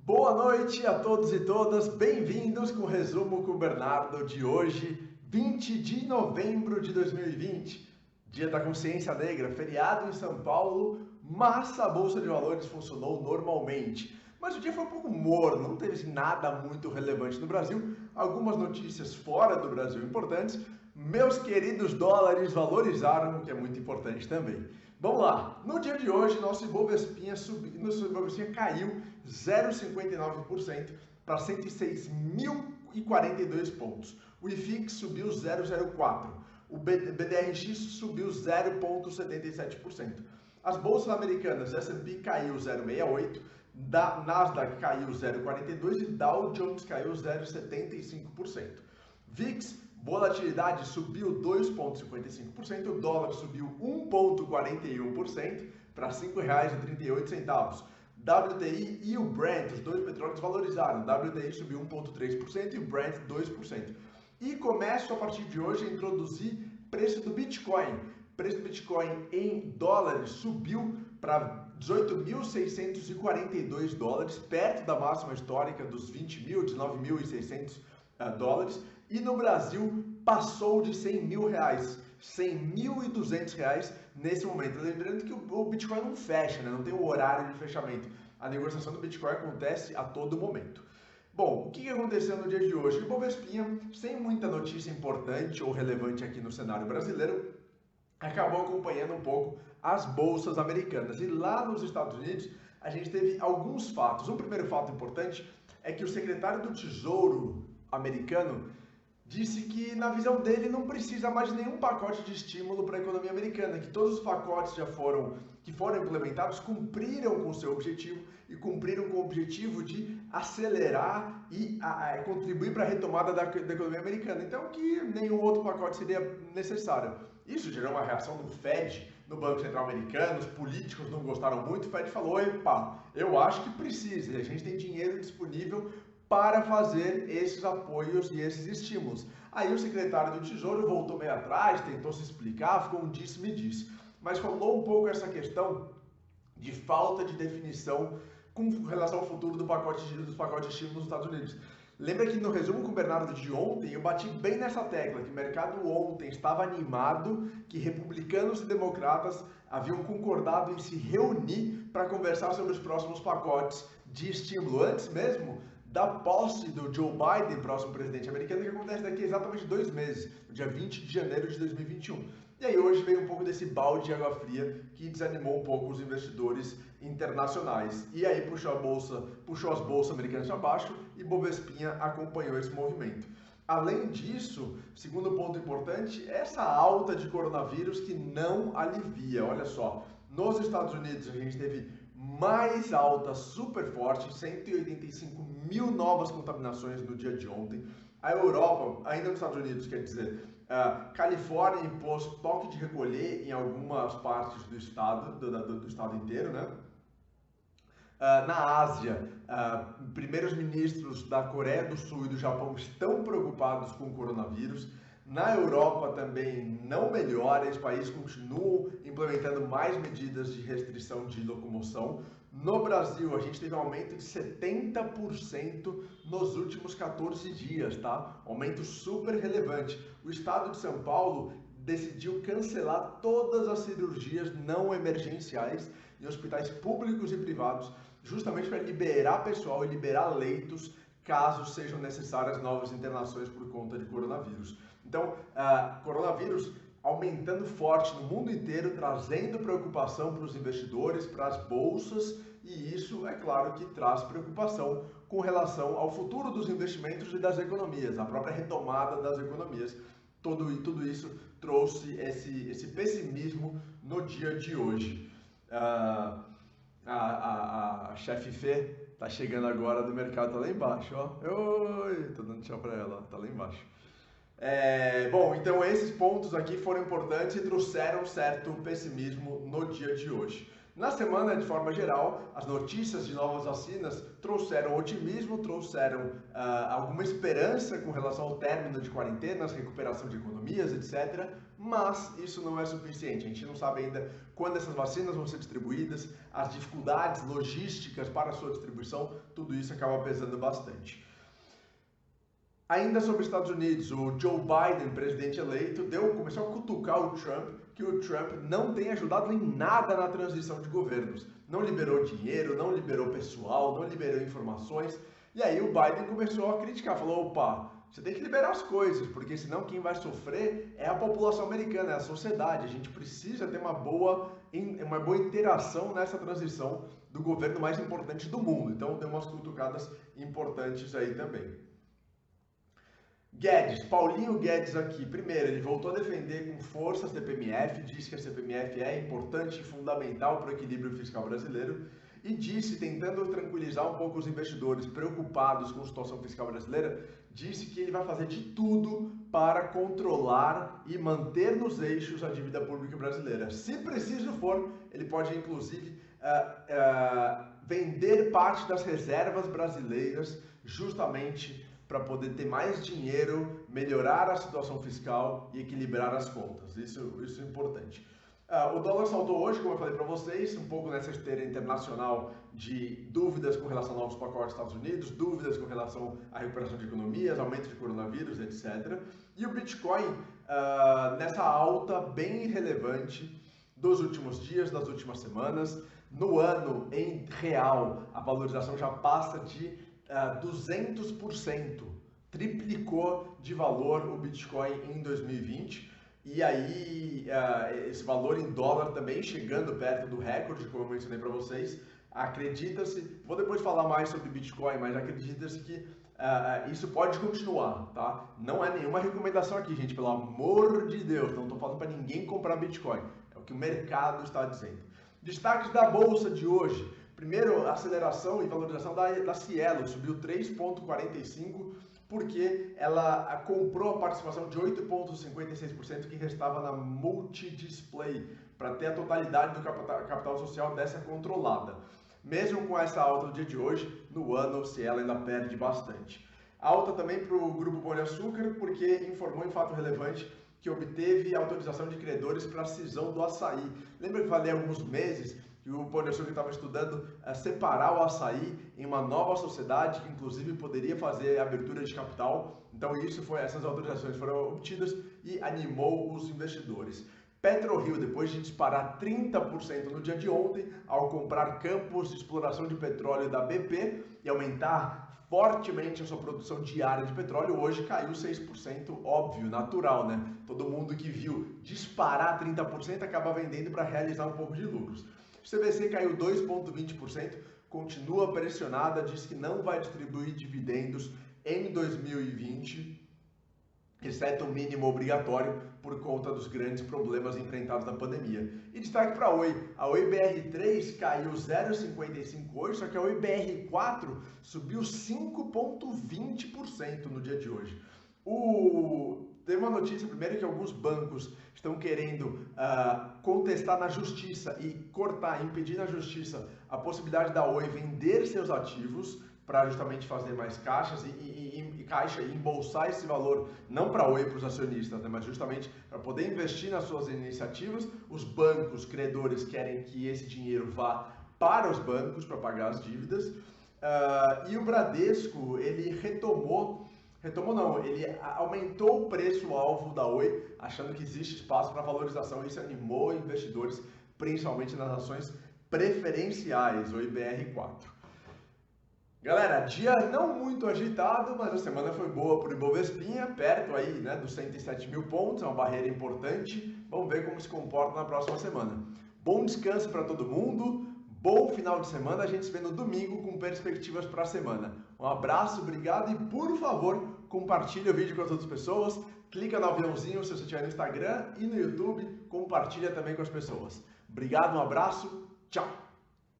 Boa noite a todos e todas, bem-vindos com o resumo com o Bernardo de hoje, 20 de novembro de 2020, Dia da Consciência Negra, feriado em São Paulo, mas a Bolsa de Valores funcionou normalmente. Mas o dia foi um pouco morno, não teve nada muito relevante no Brasil, algumas notícias fora do Brasil importantes. Meus queridos dólares valorizaram, o que é muito importante também. Vamos lá, no dia de hoje, nosso Ibovespinha caiu 0,59% para 106.042 pontos. O IFIX subiu 0,04%. O BDRX subiu 0,77%. As bolsas americanas, S&P caiu 0,68%, Nasdaq caiu 0,42% e Dow Jones caiu 0,75%. VIX, volatilidade subiu 2,55%, o dólar subiu 1,41% para R$ 5,38. WTI e o Brent, os dois petróleos valorizaram. WTI subiu 1,3% e o Brent 2%. E começo a partir de hoje a introduzir preço do Bitcoin. O preço do Bitcoin em dólares subiu para 18.642 dólares, perto da máxima histórica dos 20.000, 19.600 dólares. E no Brasil passou de 100 mil reais, 100.200 reais nesse momento. Lembrando que o Bitcoin não fecha, né? Não tem o horário de fechamento. A negociação do Bitcoin acontece a todo momento. Bom, o que aconteceu no dia de hoje? O Ibovespinha, sem muita notícia importante ou relevante aqui no cenário brasileiro, acabou acompanhando um pouco as bolsas americanas. E lá nos Estados Unidos, a gente teve alguns fatos. Um primeiro fato importante é que o secretário do Tesouro americano disse que, na visão dele, não precisa mais de nenhum pacote de estímulo para a economia americana, que todos os pacotes que foram implementados cumpriram com o seu objetivo e cumpriram com o objetivo de acelerar e contribuir para a retomada da economia americana. Então, que nenhum outro pacote seria necessário. Isso gerou uma reação no Fed, no Banco Central Americano, os políticos não gostaram muito, o Fed falou, epa, eu acho que precisa, a gente tem dinheiro disponível para fazer esses apoios e esses estímulos. Aí o secretário do Tesouro voltou meio atrás, tentou se explicar, ficou um disse-me-disse. Mas falou um pouco essa questão de falta de definição com relação ao futuro dos pacotes de estímulos nos Estados Unidos. Lembra que no resumo com o Bernardo de ontem, eu bati bem nessa tecla, que o mercado ontem estava animado, que republicanos e democratas haviam concordado em se reunir para conversar sobre os próximos pacotes de estímulo, antes mesmo da posse do Joe Biden, próximo presidente americano, que acontece daqui a exatamente 2 meses, no dia 20 de janeiro de 2021. E aí hoje veio um pouco desse balde de água fria que desanimou um pouco os investidores internacionais. E aí puxou as bolsas americanas para baixo e Bovespinha acompanhou esse movimento. Além disso, segundo ponto importante, essa alta de coronavírus que não alivia. Olha só, nos Estados Unidos a gente teve mais alta, super forte, 185 mil novas contaminações no dia de ontem. A Europa, ainda nos Estados Unidos, quer dizer, Califórnia impôs toque de recolher em algumas partes do estado, do estado inteiro, né? Na Ásia, primeiros ministros da Coreia do Sul e do Japão estão preocupados com o coronavírus. Na Europa também não melhora, os países continuam implementando mais medidas de restrição de locomoção. No Brasil, a gente teve um aumento de 70% nos últimos 14 dias, tá? Aumento super relevante. O estado de São Paulo decidiu cancelar todas as cirurgias não emergenciais em hospitais públicos e privados, justamente para liberar pessoal e liberar leitos caso sejam necessárias novas internações por conta de coronavírus. Então, coronavírus aumentando forte no mundo inteiro, trazendo preocupação para os investidores, para as bolsas, e isso, é claro, que traz preocupação com relação ao futuro dos investimentos e das economias, a própria retomada das economias. Tudo isso trouxe esse pessimismo no dia de hoje. A chefe Fê tá chegando agora do mercado, tá lá embaixo, ó. Oi, tô dando tchau para ela, ó, tá lá embaixo. Bom, então esses pontos aqui foram importantes e trouxeram certo pessimismo no dia de hoje. Na semana, de forma geral, as notícias de novas vacinas trouxeram otimismo, trouxeram alguma esperança com relação ao término de quarentenas, recuperação de economias, etc. mas isso não é suficiente. A gente não sabe ainda quando essas vacinas vão ser distribuídas, as dificuldades logísticas para a sua distribuição, tudo isso acaba pesando bastante. Ainda sobre os Estados Unidos, o Joe Biden, presidente eleito, começou a cutucar o Trump, que o Trump não tem ajudado em nada na transição de governos. Não liberou dinheiro, não liberou pessoal, não liberou informações. E aí o Biden começou a criticar, falou, opa, você tem que liberar as coisas, porque senão quem vai sofrer é a população americana, é a sociedade. A gente precisa ter uma boa interação nessa transição do governo mais importante do mundo. Então deu umas cutucadas importantes aí também. Guedes, Paulinho Guedes aqui, primeiro, ele voltou a defender com força a CPMF, disse que a CPMF é importante e fundamental para o equilíbrio fiscal brasileiro e disse, tentando tranquilizar um pouco os investidores preocupados com a situação fiscal brasileira, disse que ele vai fazer de tudo para controlar e manter nos eixos a dívida pública brasileira. Se preciso for, ele pode inclusive vender parte das reservas brasileiras justamente para poder ter mais dinheiro, melhorar a situação fiscal e equilibrar as contas. Isso é importante. O dólar saltou hoje, como eu falei para vocês, um pouco nessa esteira internacional de dúvidas com relação a novos pacotes dos Estados Unidos, dúvidas com relação à recuperação de economias, aumento de coronavírus, etc. E o Bitcoin nessa alta bem relevante dos últimos dias, das últimas semanas. No ano, em real, a valorização já passa de 200%, triplicou de valor o Bitcoin em 2020 e aí esse valor em dólar também chegando perto do recorde, como eu mencionei para vocês. Acredita-se, vou depois falar mais sobre Bitcoin, mas acredita-se que isso pode continuar, tá? Não é nenhuma recomendação aqui, gente, pelo amor de Deus, não estou falando para ninguém comprar Bitcoin, é o que o mercado está dizendo. Destaques da bolsa de hoje. Primeiro, aceleração e valorização da Cielo, subiu 3,45% porque ela comprou a participação de 8,56% que restava na Multidisplay, para ter a totalidade do capital social dessa controlada. Mesmo com essa alta no dia de hoje, no ano, Cielo ainda perde bastante. Alta também para o Grupo Pão de Açúcar, porque informou em fato relevante que obteve autorização de credores para a cisão do açaí. Lembra que eu falei há alguns meses que o Pão de Açúcar estava estudando separar o açaí em uma nova sociedade, que inclusive poderia fazer abertura de capital? Então essas autorizações foram obtidas e animou os investidores. PetroRio, depois de disparar 30% no dia de ontem, ao comprar campos de exploração de petróleo da BP e aumentar fortemente a sua produção diária de petróleo, hoje caiu 6%, óbvio, natural, né? Todo mundo que viu disparar 30% acaba vendendo para realizar um pouco de lucros. O CVC caiu 2,20%, continua pressionada, diz que não vai distribuir dividendos em 2020, exceto o mínimo obrigatório por conta dos grandes problemas enfrentados na pandemia. E destaque para a Oi. A Oi BR3 caiu 0,55 hoje, só que a Oi BR4 subiu 5,20% no dia de hoje. Teve uma notícia primeiro que alguns bancos estão querendo contestar na justiça e impedir na justiça a possibilidade da Oi vender seus ativos para justamente fazer mais caixas e embolsar esse valor, não para a Oi, para os acionistas, né, mas justamente para poder investir nas suas iniciativas. Os bancos credores querem que esse dinheiro vá para os bancos para pagar as dívidas. E o Bradesco, ele ele aumentou o preço-alvo da Oi, achando que existe espaço para valorização. Isso animou investidores, principalmente nas ações preferenciais, Oi BR4. Galera, dia não muito agitado, mas a semana foi boa para o Ibovespinha, perto aí, né, dos 107 mil pontos, é uma barreira importante. Vamos ver como se comporta na próxima semana. Bom descanso para todo mundo, bom final de semana, a gente se vê no domingo com perspectivas para a semana. Um abraço, obrigado e por favor, compartilhe o vídeo com as outras pessoas, clica no aviãozinho se você estiver no Instagram e no YouTube, compartilha também com as pessoas. Obrigado, um abraço, tchau!